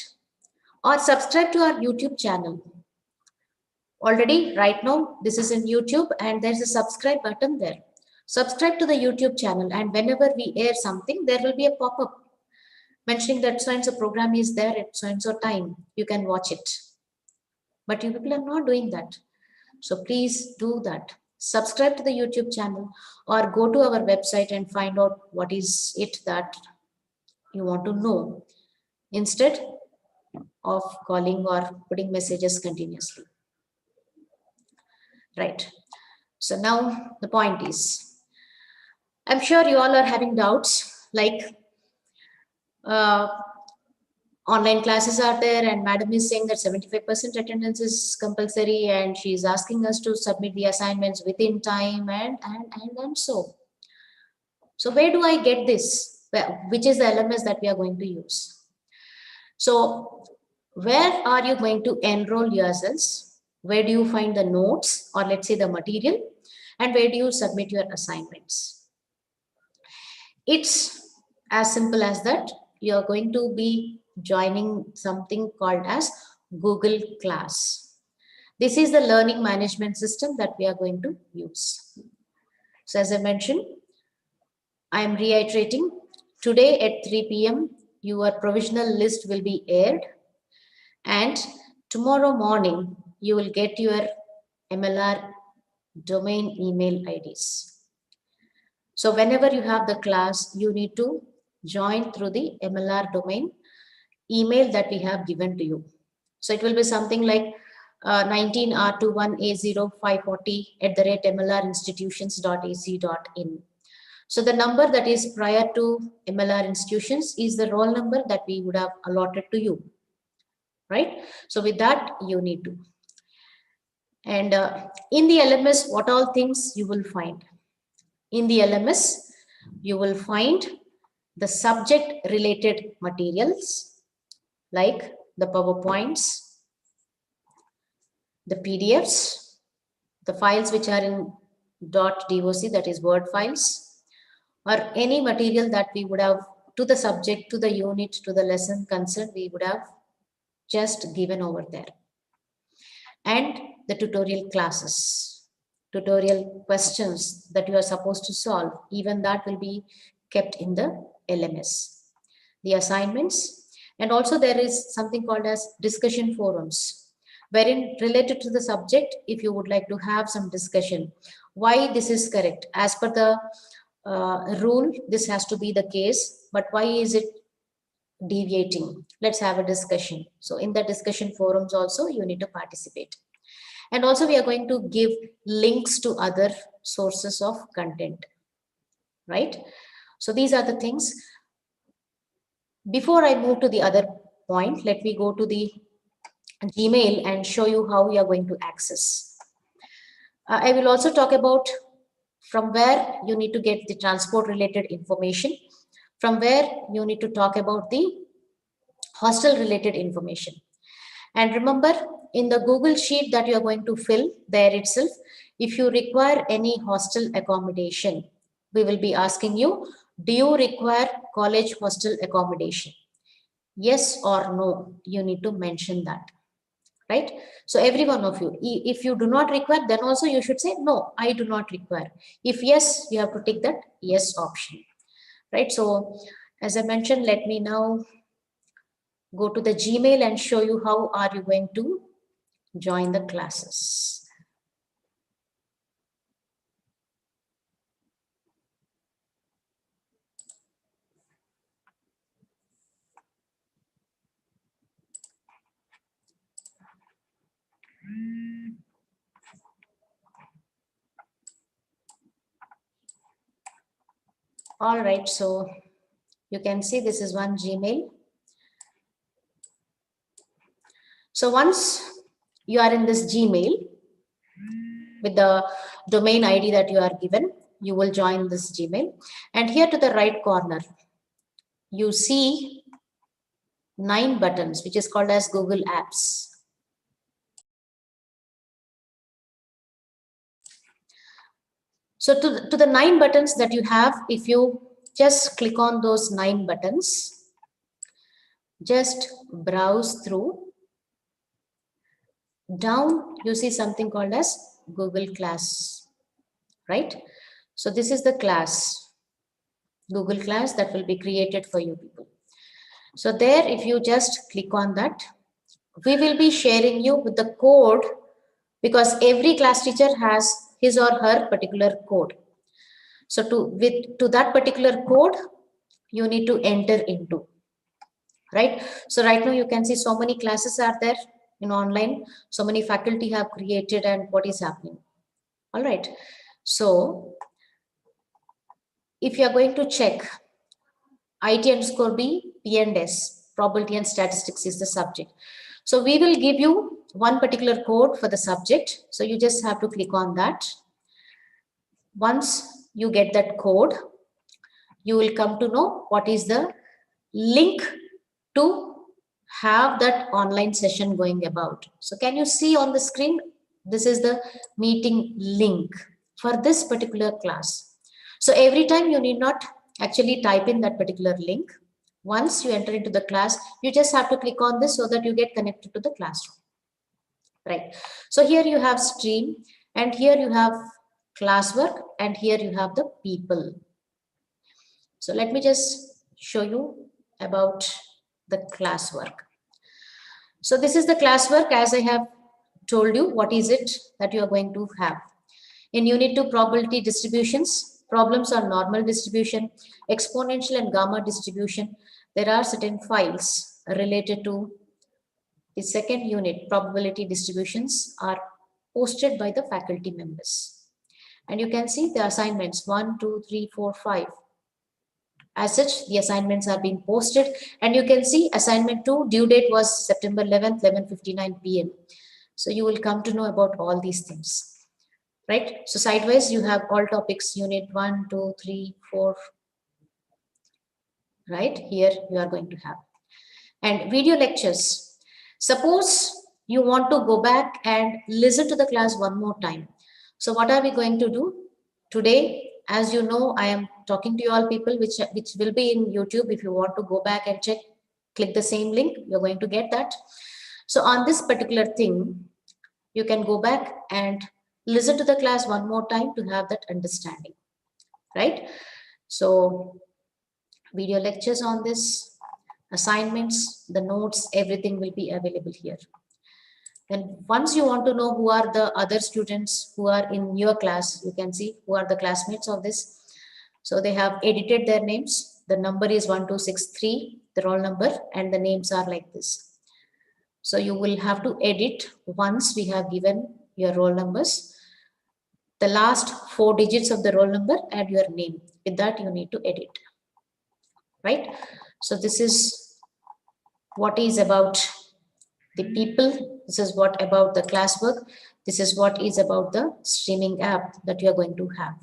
Speaker 4: or subscribe to our YouTube channel. Already right now, this is in YouTube and there's a subscribe button there. Subscribe to the YouTube channel and whenever we air something, there will be a pop-up mentioning that so-and-so program is there at so-and-so time. You can watch it. But you people are not doing that. So please do that. Subscribe to the YouTube channel or go to our website and find out what is it that you want to know instead of calling or putting messages continuously. Right. So now the point is, I'm sure you all are having doubts like online classes are there and madam is saying that 75% attendance is compulsory and she is asking us to submit the assignments within time and so. So where do I get this? Which is the LMS that we are going to use? So where are you going to enroll yourselves? Where do you find the notes, or let's say the material? And where do you submit your assignments? It's as simple as that. You're going to be joining something called as Google Class. This is the learning management system that we are going to use. So as I mentioned, I am reiterating, today at 3 p.m. your provisional list will be aired, and tomorrow morning you will get your MLR domain email IDs. So whenever you have the class, you need to join through the MLR domain email that we have given to you. So it will be something like 19R21A0540@mlrinstitutions.ac.in. So the number that is prior to MLR institutions is the roll number that we would have allotted to you, right? So with that, you need to. And in the LMS, what all things you will find? In the LMS, you will find the subject related materials like the PowerPoints, the PDFs, the files which are in .doc, that is Word files, or any material that we would have to the subject, to the unit, to the lesson concerned, we would have just given over there. And the tutorial classes, tutorial questions that you are supposed to solve, even that will be kept in the LMS. The assignments, and also there is something called as discussion forums, wherein related to the subject, if you would like to have some discussion, why this is correct, as per the rule, this has to be the case, but why is it deviating? Let's have a discussion. So in the discussion forums also, you need to participate. And also we are going to give links to other sources of content, right? So these are the things. Before I move to the other point, let me go to the Gmail and show you how we are going to access. I will also talk about from where you need to get the transport related information, from where you need to talk about the hostel related information. And remember, in the Google Sheet that you are going to fill there itself, if you require any hostel accommodation, we will be asking you, do you require college hostel accommodation? Yes or no, you need to mention that, right? So every one of you, if you do not require, then also you should say, no, I do not require. If yes, you have to take that yes option, right? So as I mentioned, let me now go to the Gmail and show you how are you going to join the classes. All right, so you can see this is one Gmail. So once you are in this Gmail with the domain ID that you are given, you will join this Gmail. And here to the right corner, you see 9 buttons, which is called as Google Apps. So to the 9 buttons that you have, if you just click on those 9 buttons, just browse through. Down, you see something called as Google Class, right? So this is the class, Google Class that will be created for you people. So there, if you just click on that, we will be sharing you with the code, because every class teacher has his or her particular code. So to that particular code, you need to enter into, right? So right now you can see so many classes are there in online, so many faculty have created, and what is happening. All right, so if you are going to check IT_B P&S, probability and statistics is the subject. So we will give you one particular code for the subject. So you just have to click on that. Once you get that code, you will come to know what is the link to have that online session going about. So can you see on the screen? This is the meeting link for this particular class. So every time you need not actually type in that particular link. Once you enter into the class, you just have to click on this so that you get connected to the classroom. Right. So here you have stream, and here you have classwork, and here you have the people. So let me just show you about the classwork. So this is the classwork, as I have told you. What is it that you are going to have? In Unit 2, probability distributions, problems are normal distribution, exponential and gamma distribution. There are certain files related to the second unit, probability distributions, are posted by the faculty members. And you can see the assignments 1, 2, 3, 4, 5. As such, the assignments are being posted, and you can see assignment 2 due date was September 11th, 11:59 p.m. So you will come to know about all these things, right? So sidewise you have all topics, unit 1, 2, 3, 4, right? Here you are going to have. And video lectures. Suppose you want to go back and listen to the class one more time. So what are we going to do today? As you know, I am talking to you all people, which will be in YouTube. If you want to go back and check, click the same link, you're going to get that. So on this particular thing, you can go back and listen to the class one more time to have that understanding, right? So video lectures on this, assignments, the notes, everything will be available here. And once you want to know who are the other students who are in your class, you can see who are the classmates of this. So they have edited their names. The number is 1263, the roll number, and the names are like this. So you will have to edit once we have given your roll numbers. The last 4 digits of the roll number and your name. With that, you need to edit, right? So this is what is about the people. This is what about the classwork. This is what is about the streaming app that you are going to have.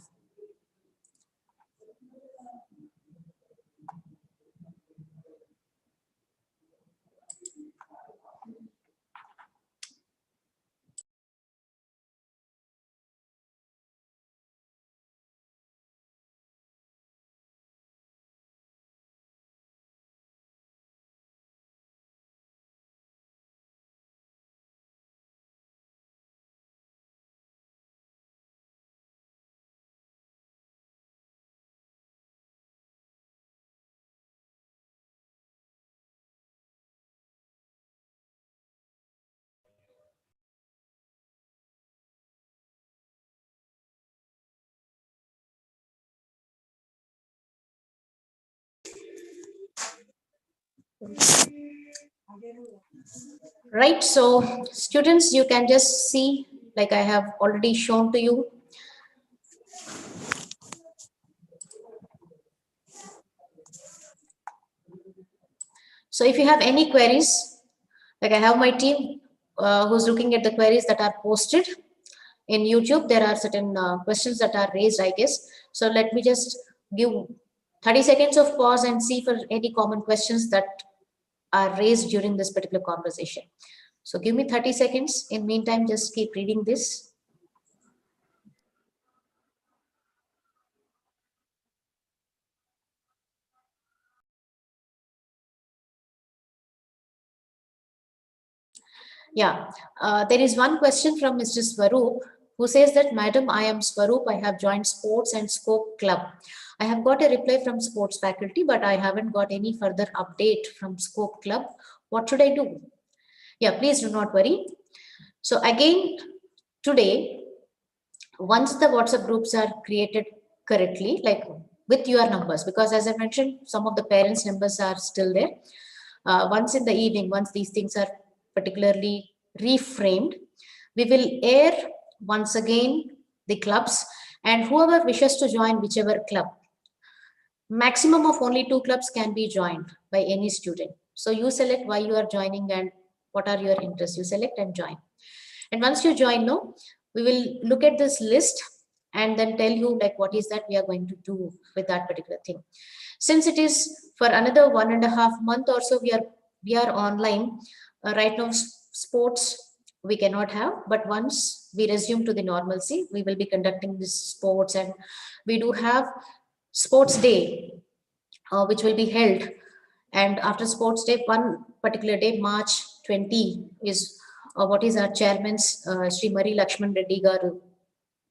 Speaker 4: Right, so students, you can just see, like I have already shown to you. So if you have any queries, like I have my team who's looking at the queries that are posted in YouTube. There are certain questions that are raised, I guess. So let me just give 30 seconds of pause and see for any common questions that are raised during this particular conversation. So give me 30 seconds. In meantime, just keep reading this. Yeah, there is one question from Mr. Swaroop, who says that, Madam, I am Swaroop. I have joined Sports and Scope Club. I have got a reply from sports faculty, but I haven't got any further update from Scope Club. What should I do? Yeah, please do not worry. So again, today, once the WhatsApp groups are created correctly, like with your numbers, because as I mentioned, some of the parents' numbers are still there. Once in the evening, once these things are particularly reframed, we will air once again the clubs, and whoever wishes to join whichever club, maximum of only 2 clubs can be joined by any student. So you select why you are joining and what are your interests. You select and join. And once you join, no, we will look at this list and then tell you like what is that we are going to do with that particular thing. Since it is for another 1.5 months or so, we are online right now. Sports we cannot have, but once we resume to the normalcy, we will be conducting this sports, and we do have sports day which will be held. And after sports day, one particular day, March 20, is what is our chairman's Sri Mari Lakshman Reddy Garu.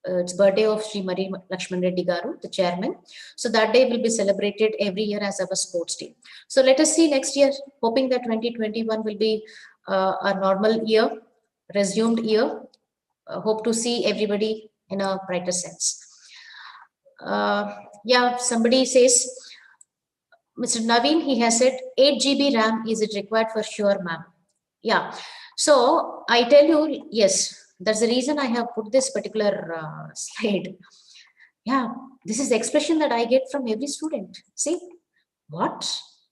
Speaker 4: It's birthday of Sri Mari Lakshman Reddy Garu, the chairman. So that day will be celebrated every year as our sports day. So let us see next year, hoping that 2021 will be a normal year, resumed year. Hope to see everybody in a brighter sense. Yeah, somebody says, Mr. Naveen, he has said 8 GB RAM, is it required? For sure, ma'am. Yeah. So I tell you, yes, that's the reason I have put this particular slide. Yeah, this is the expression that I get from every student. See, what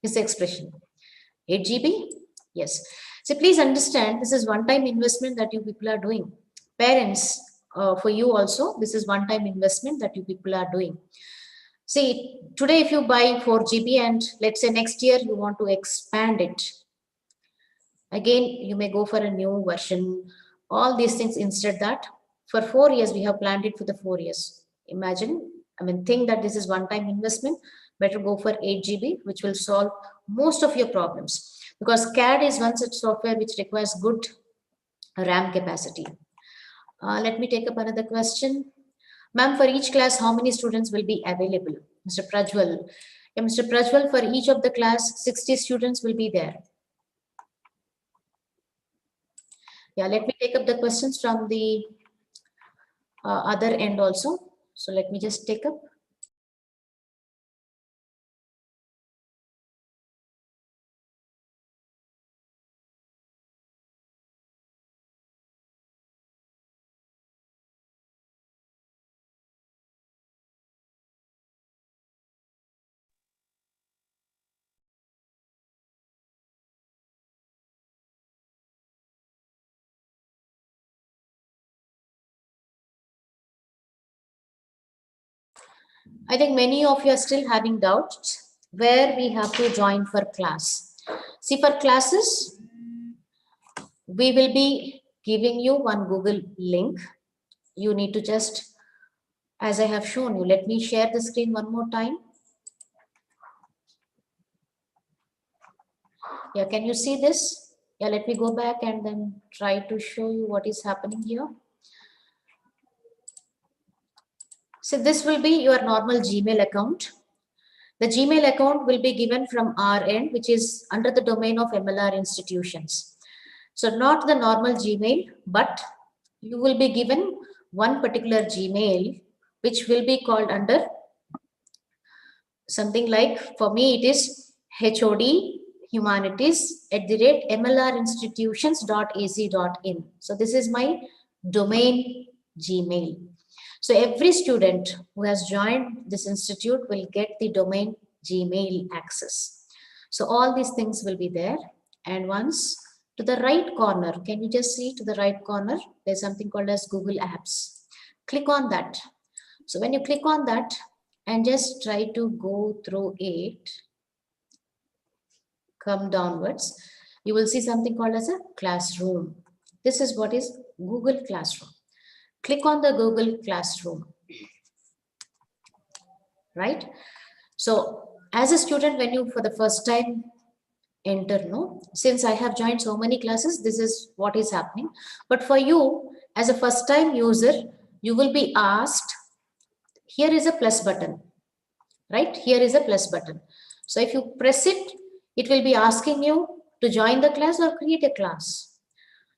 Speaker 4: is the expression? 8 GB? Yes. So please understand, this is one-time investment that you people are doing. Parents, for you also, this is one-time investment that you people are doing. See, today if you buy 4 GB and let's say next year you want to expand it, again, you may go for a new version, all these things. Instead that for 4 years, we have planned it for the 4 years. Imagine, I mean, think that this is one-time investment, better go for 8 GB, which will solve most of your problems, because CAD is one such software which requires good RAM capacity. Let me take up another question. Ma'am, for each class, how many students will be available? Mr. Prajwal. Yeah, Mr. Prajwal, for each of the class, 60 students will be there. Yeah, let me take up the questions from the other end also. So let me just take up. I think many of you are still having doubts where we have to join for class. See, for classes, we will be giving you one Google link. You need to just, as I have shown you, let me share the screen one more time. Yeah, can you see this? Yeah, let me go back and then try to show you what is happening here. So this will be your normal Gmail account. The Gmail account will be given from our end, which is under the domain of MLR institutions. So not the normal Gmail, but you will be given one particular Gmail, which will be called under something like, for me, it is HOD humanities@mlrinstitutions.ac.in. So this is my domain Gmail. So every student who has joined this institute will get the domain Gmail access. So all these things will be there. And once to the right corner, can you just see to the right corner, there's something called as Google Apps. Click on that. So when you click on that and just try to go through it, come downwards, you will see something called as a classroom. This is what is Google Classroom. Click on the Google Classroom, right? So as a student, when you for the first time enter, no, since I have joined so many classes, this is what is happening. But for you as a first time user, you will be asked, here is a plus button, right? Here is a plus button. So if you press it, it will be asking you to join the class or create a class.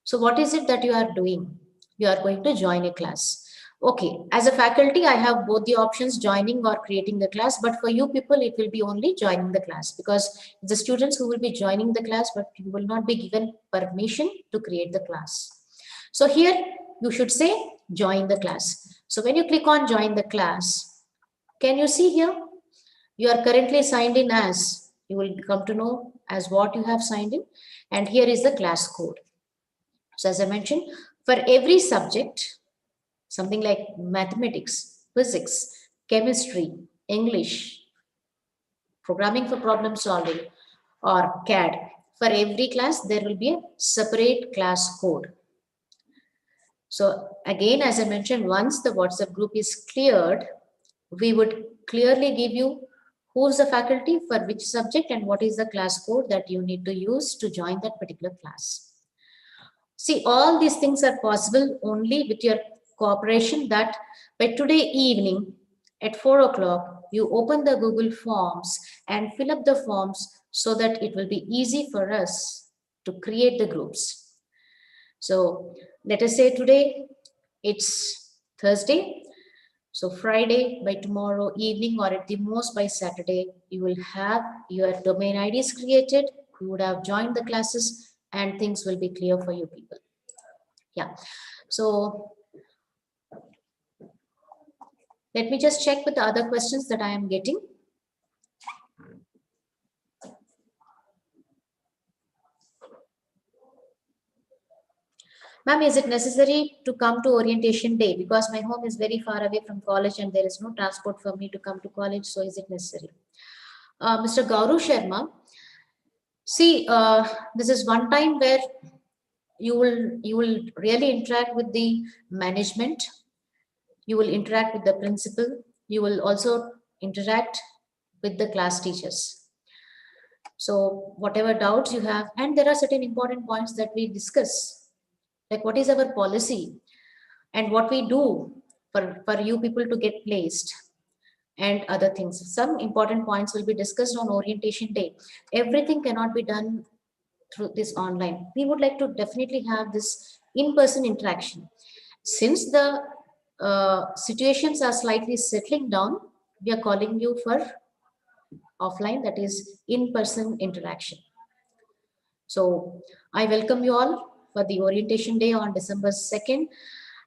Speaker 4: So what is it that you are doing? You are going to join a class. Okay, as a faculty, I have both the options, joining or creating the class. But for you people, it will be only joining the class, because the students who will be joining the class, but you will not be given permission to create the class. So here you should say join the class. So when you click on join the class, can you see here? You are currently signed in as, you will come to know as what you have signed in. And here is the class code. So as I mentioned, for every subject, something like mathematics, physics, chemistry, English, programming for problem solving, or CAD. For every class, there will be a separate class code. So again, as I mentioned, once the WhatsApp group is cleared, we would clearly give you who's the faculty for which subject and what is the class code that you need to use to join that particular class. See, all these things are possible only with your cooperation, that by today evening at 4 o'clock, you open the Google Forms and fill up the forms so that it will be easy for us to create the groups. So let us say today it's Thursday. So Friday, by tomorrow evening, or at the most by Saturday, you will have your domain IDs created. You would have joined the classes and things will be clear for you people. Yeah. So let me just check with the other questions that I am getting. Ma'am, is it necessary to come to orientation day? Because my home is very far away from college and there is no transport for me to come to college. So is it necessary? Mr. Gauru Sharma, see, this is one time where you will really interact with the management. You will interact with the principal. You will also interact with the class teachers. So whatever doubts you have, and there are certain important points that we discuss, like what is our policy and what we do for you people to get placed and other things. Some important points will be discussed on orientation day. Everything cannot be done through this online. We would like to definitely have this in-person interaction. Since the situations are slightly settling down, we are calling you for offline, that is in-person interaction. So I welcome you all for the orientation day on December 2nd.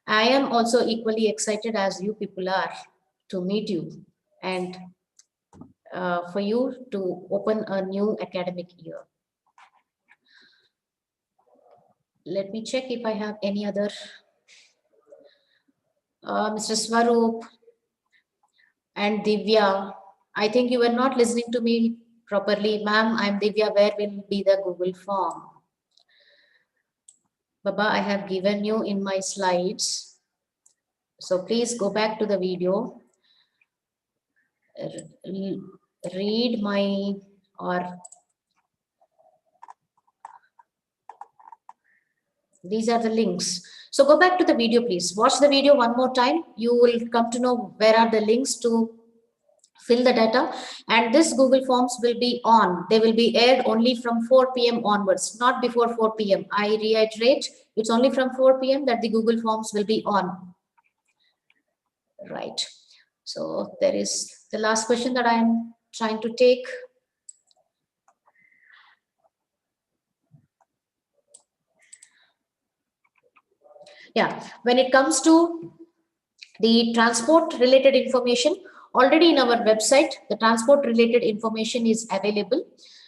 Speaker 4: I am also equally excited as you people are to meet you and for you to open a new academic year. Let me check if I have any other. Mr. Swaroop and Divya, I think you were not listening to me properly. Ma'am, I'm Divya. Where will be the Google form? Baba, I have given you in my slides. So please go back to the video. Read my, or these are the links. So go back to the video, please. Watch the video one more time. You will come to know where are the links to fill the data, and this Google Forms will be on. They will be aired only from 4 p.m. onwards, not before 4 p.m. I reiterate, it's only from 4 p.m. that the Google Forms will be on. Right. So there is the last question that I am trying to take. Yeah, when it comes to the transport related information, already in our website, the transport related information is available.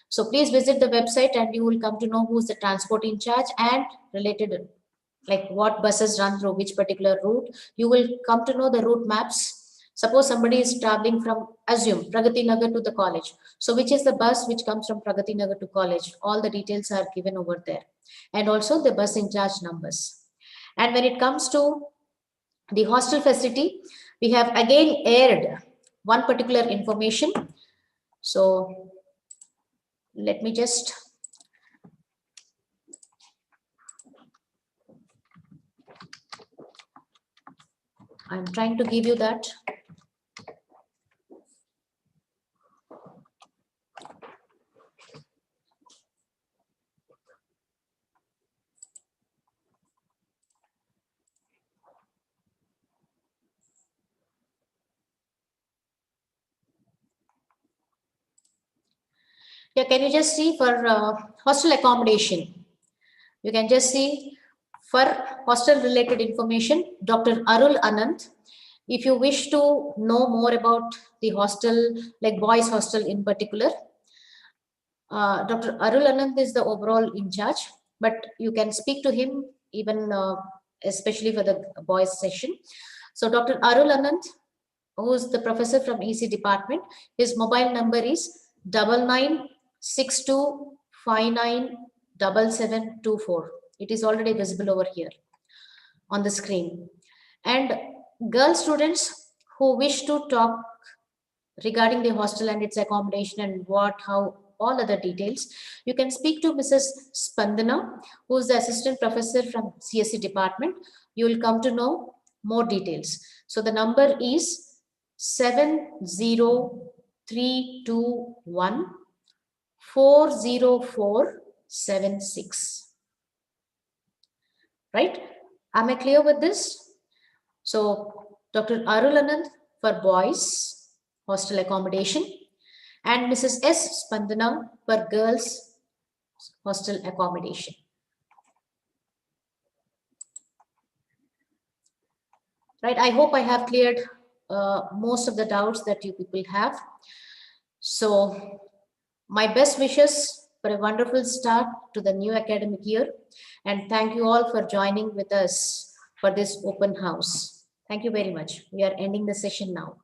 Speaker 4: So please visit the website and you will come to know who's the transport in charge and related, like what buses run through which particular route. You will come to know the route maps. Suppose somebody is traveling from, assume, Pragati Nagar to the college. So which is the bus which comes from Pragati Nagar to college? All the details are given over there. And also the bus in charge numbers. And when it comes to the hostel facility, we have again aired one particular information. So let me just I'm trying to give you that. Yeah, can you just see for hostel accommodation? You can just see for hostel related information, Dr. Arul Anand. If you wish to know more about the hostel, like boys hostel in particular, Dr. Arul Anand is the overall in charge, but you can speak to him even especially for the boys session. So Dr. Arul Anand who's the professor from EC department. His mobile number is 9962597724. It is already visible over here on the screen. And girl students who wish to talk regarding the hostel and its accommodation and what, how, all other details, you can speak to Mrs. Spandana, who is the assistant professor from CSE department. You will come to know more details. So the number is 70321-40476. Right? Am I clear with this? So Dr. Arul Anand for boys hostel accommodation and Mrs. S. Spandana for girls hostel accommodation. Right, I hope I have cleared most of the doubts that you people have. So my best wishes for a wonderful start to the new academic year, and thank you all for joining with us for this open house. Thank you very much. We are ending the session now.